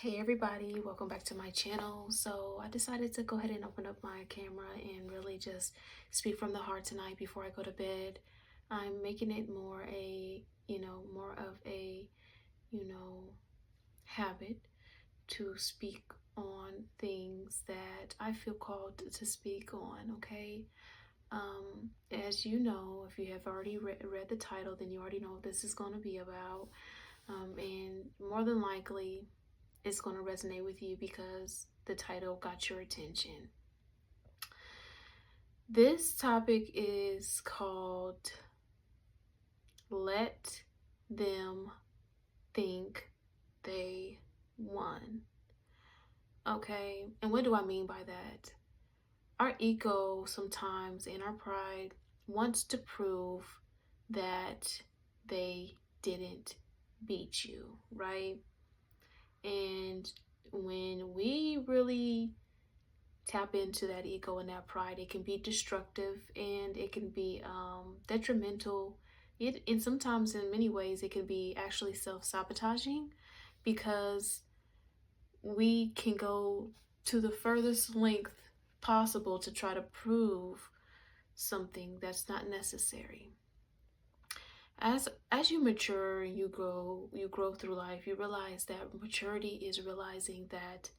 Hey everybody, welcome back to my channel. So I decided to go ahead and open up my camera and really just speak from the heart tonight before I go to bed. I'm making it more of a, you know, habit to speak on things that I feel called to speak on, okay? As you know, if you have already read the title, then you already know what this is going to be about. And more than likely, it's going to resonate with you because the title got your attention. This topic is called Let Them Think They Won. Okay, and what do I mean by that? Our ego sometimes and our pride wants to prove that they didn't beat you, right? And when we really tap into that ego and that pride, it can be destructive and it can be detrimental. And sometimes, in many ways, it can be actually self-sabotaging because we can go to the furthest length possible to try to prove something that's not necessary. As you mature, you grow through life, you realize that maturity is realizing that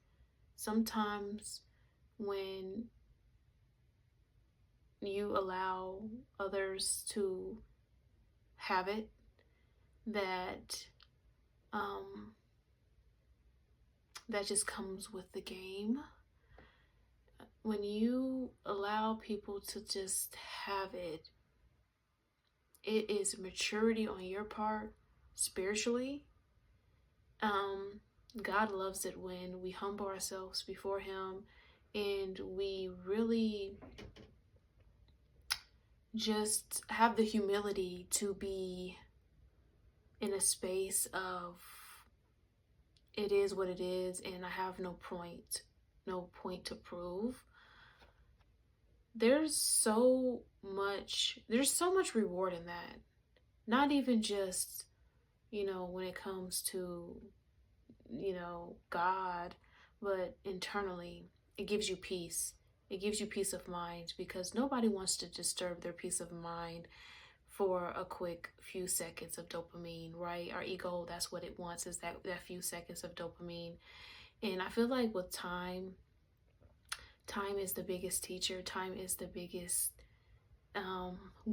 sometimes when you allow others to have it, that that just comes with the game. When you allow people to just have it, it is maturity on your part spiritually. God loves it when we humble ourselves before Him and we really just have the humility to be in a space of it is what it is and I have no point to prove. There's so much reward in that. Not even just, when it comes to, God, but internally, it gives you peace. It gives you peace of mind because nobody wants to disturb their peace of mind for a quick few seconds of dopamine, right? Our ego, that's what it wants, is that few seconds of dopamine. And I feel like with time is the biggest teacher. Time is the biggest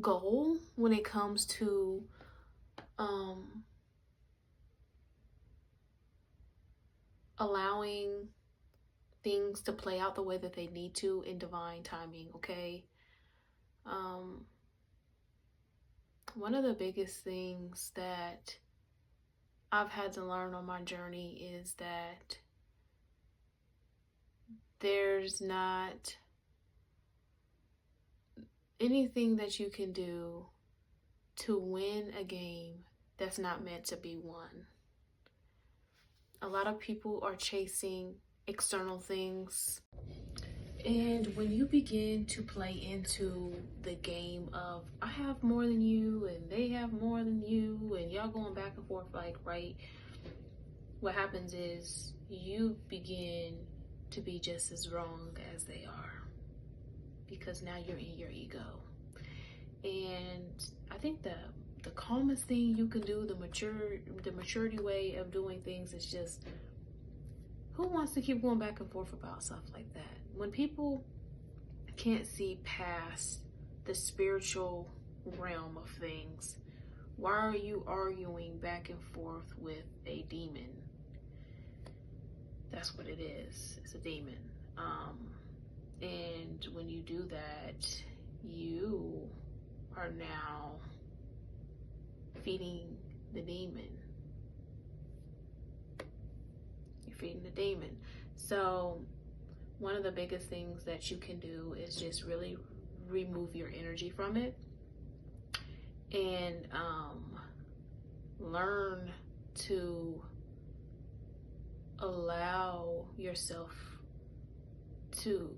goal when it comes to allowing things to play out the way that they need to in divine timing, okay? One of the biggest things that I've had to learn on my journey is that there's not anything that you can do to win a game that's not meant to be won. A lot of people are chasing external things. And when you begin to play into the game of I have more than you and they have more than you and y'all going back and forth, like, right, what happens is you begin to be just as wrong as they are because now you're in your ego. And I think the calmest thing you can do, the maturity way of doing things is just, who wants to keep going back and forth about stuff like that? When people can't see past the spiritual realm of things, why are you arguing back and forth with a demon? That's what it is. It's a demon. And when you do that, you are now feeding the demon. You're feeding the demon. So one of the biggest things that you can do is just really remove your energy from it and learn to allow yourself to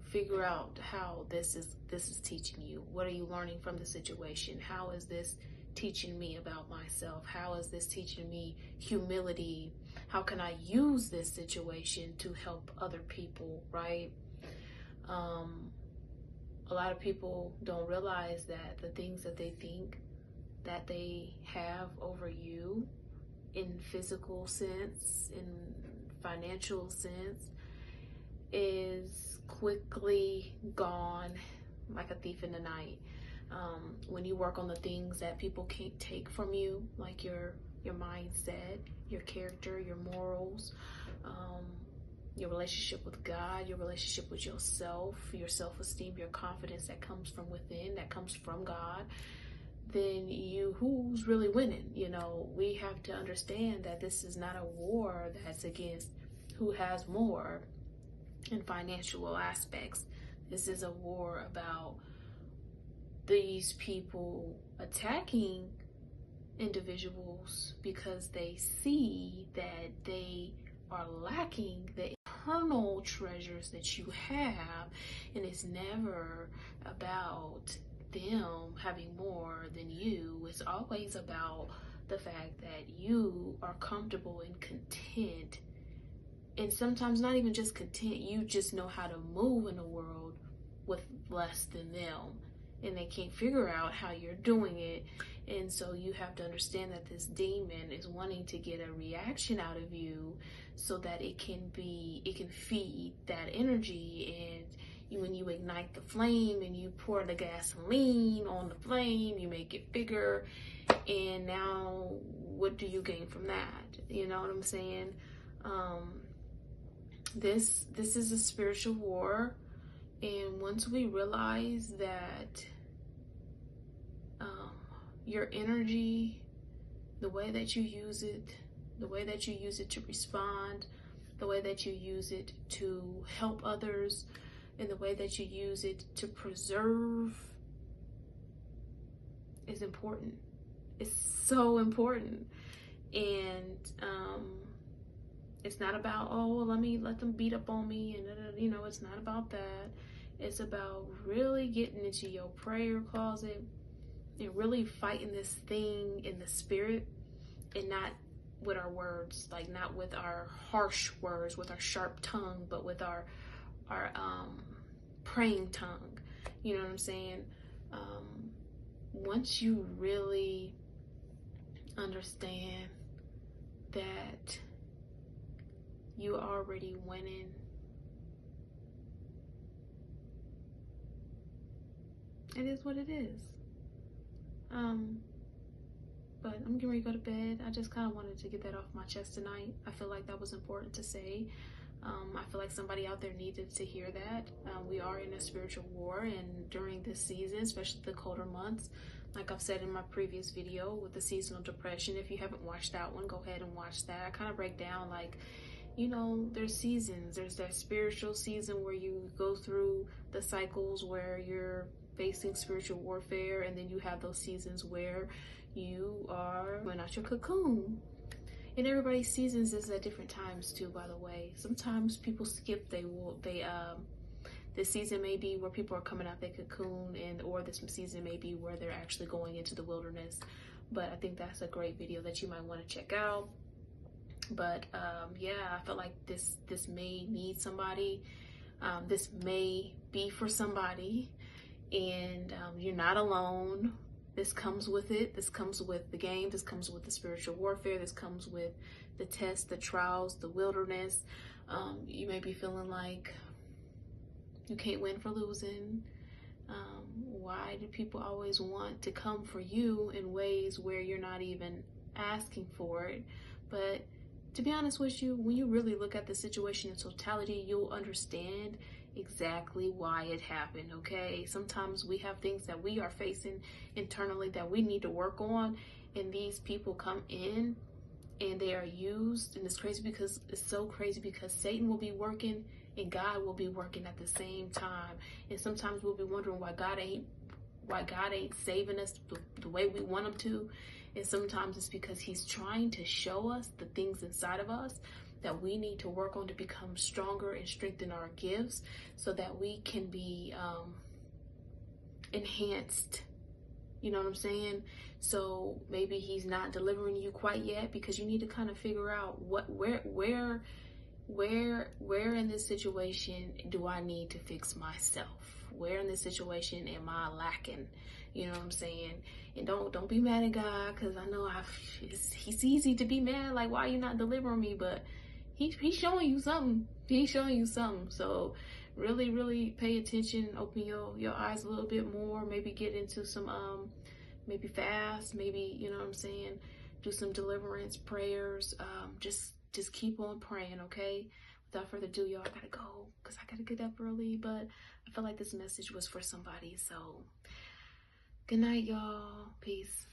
figure out how this is teaching you. What are you learning from the situation? How is this teaching me about myself? How is this teaching me humility? How can I use this situation to help other people, right? A lot of people don't realize that the things that they think that they have over you in physical sense, in financial sense, is quickly gone like a thief in the night. When you work on the things that people can't take from you, like your mindset, your character, your morals, your relationship with God, your relationship with yourself, your self-esteem, your confidence that comes from within, that comes from God, then who's really winning? You know, we have to understand that this is not a war that's against who has more in financial aspects. This is a war about these people attacking individuals because they see that they are lacking the eternal treasures that you have, and it's never about them having more than you. It's always about the fact that you are comfortable and content, and sometimes not even just content, you just know how to move in the world with less than them, and they can't figure out how you're doing it. And so you have to understand that this demon is wanting to get a reaction out of you so that it can feed that energy. And when you ignite the flame and you pour the gasoline on the flame, you make it bigger, and now what do you gain from that? You know what I'm saying? This is a spiritual war, and once we realize that your energy, the way that you use it, the way that you use it to respond, the way that you use it to help others, and the way that you use it to preserve is important. It's so important. And it's not about, oh, let them beat up on me, and you know, it's not about that. It's about really getting into your prayer closet and really fighting this thing in the spirit, and not with our words, like not with our harsh words, with our sharp tongue, but with our praying tongue. You know what I'm saying? Once you really understand that you are already winning, it is what it is. But I'm getting ready to go to bed. I just kind of wanted to get that off my chest tonight. I feel like that was important to say. I feel like somebody out there needed to hear that. We are in a spiritual war, and during this season, especially the colder months, like I've said in my previous video with the seasonal depression, if you haven't watched that one, go ahead and watch that. I kind of break down, like, you know, there's seasons. There's that spiritual season where you go through the cycles where you're facing spiritual warfare, and then you have those seasons where you are going out your cocoon. And everybody's seasons is at different times too, by the way. Sometimes people skip, this season may be where people are coming out their cocoon, or this season may be where they're actually going into the wilderness. But I think that's a great video that you might want to check out. But yeah, I felt like this may need somebody. This may be for somebody, and you're not alone. This comes with it. This comes with the game. This comes with the spiritual warfare. This comes with the tests, the trials, the wilderness. You may be feeling like you can't win for losing. Why do people always want to come for you in ways where you're not even asking for it? But to be honest with you, when you really look at the situation in totality, you'll understand exactly why it happened, okay? Sometimes we have things that we are facing internally that we need to work on, and these people come in and they are used, and it's so crazy because Satan will be working and God will be working at the same time. And sometimes we'll be wondering why God ain't saving us the way we want him to. And sometimes it's because he's trying to show us the things inside of us that we need to work on to become stronger and strengthen our gifts, so that we can be enhanced You know what I'm saying? So maybe he's not delivering you quite yet, because you need to kind of figure out where in this situation do I need to fix myself? Where in this situation am I lacking? You know what I'm saying? And don't be mad at God, because I know he's easy to be mad, like, why are you not delivering me? But he's showing you something. He's showing you something. So really pay attention, open your eyes a little bit more, maybe get into some maybe fast, maybe, you know what I'm saying, do some deliverance prayers. Just keep on praying, okay? Without further ado, y'all, I gotta go because I gotta get up early, but I feel like this message was for somebody. So good night, y'all. Peace.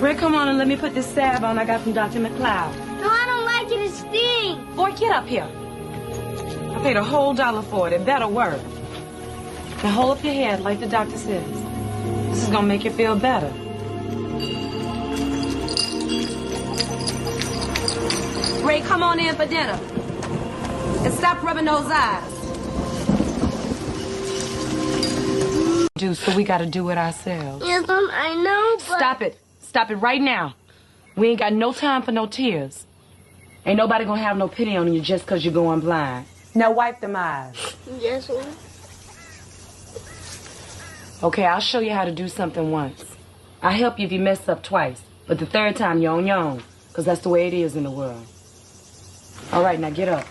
Ray, come on and let me put this salve on I got from Dr. McLeod. No, I don't like it. It stinks. Boy, get up here. I paid a whole $1 for it. It better work. Now hold up your head like the doctor says. This is gonna make you feel better. Ray, come on in for dinner. And stop rubbing those eyes. So we gotta do it ourselves. Yes, I know, but... Stop it. Stop it right now. We ain't got no time for no tears. Ain't nobody gonna have no pity on you just because you're going blind. Now wipe them eyes. Yes, ma'am. Okay, I'll show you how to do something once. I'll help you if you mess up twice. But the third time, you're on your own. Because that's the way it is in the world. All right, now get up.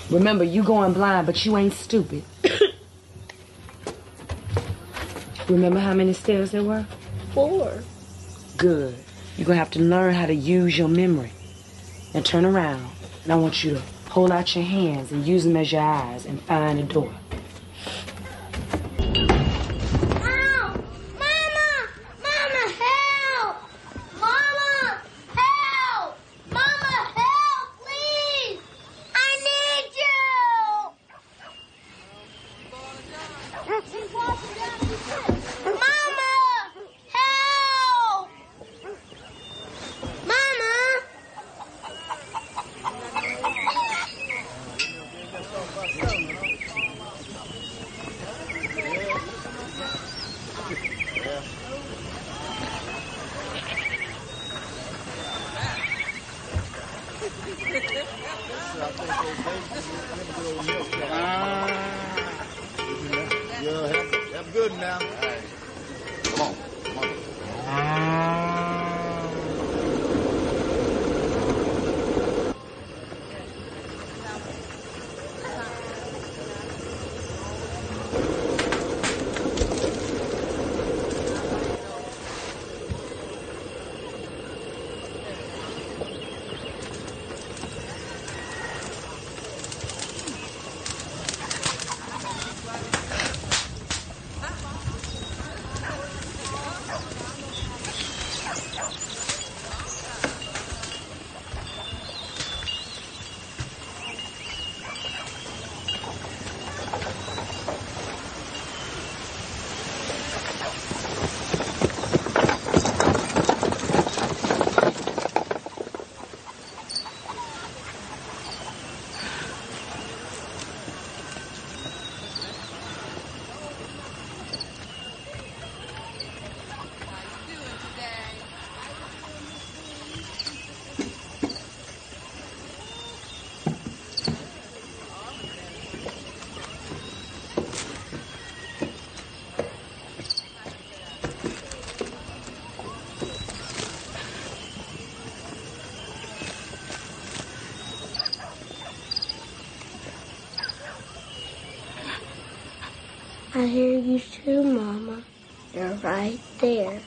Remember, you going blind, but you ain't stupid. Remember how many stairs there were? 4. Good. You're going to have to learn how to use your memory. Now turn around, and I want you to hold out your hands and use them as your eyes and find a door. Help! Mama! Mama, help! Mama, help! Mama, help, please! I need you! Mama! Help! Mama! Yeah, have good now. Come on, come on. I hear you too, Mama. You're right there.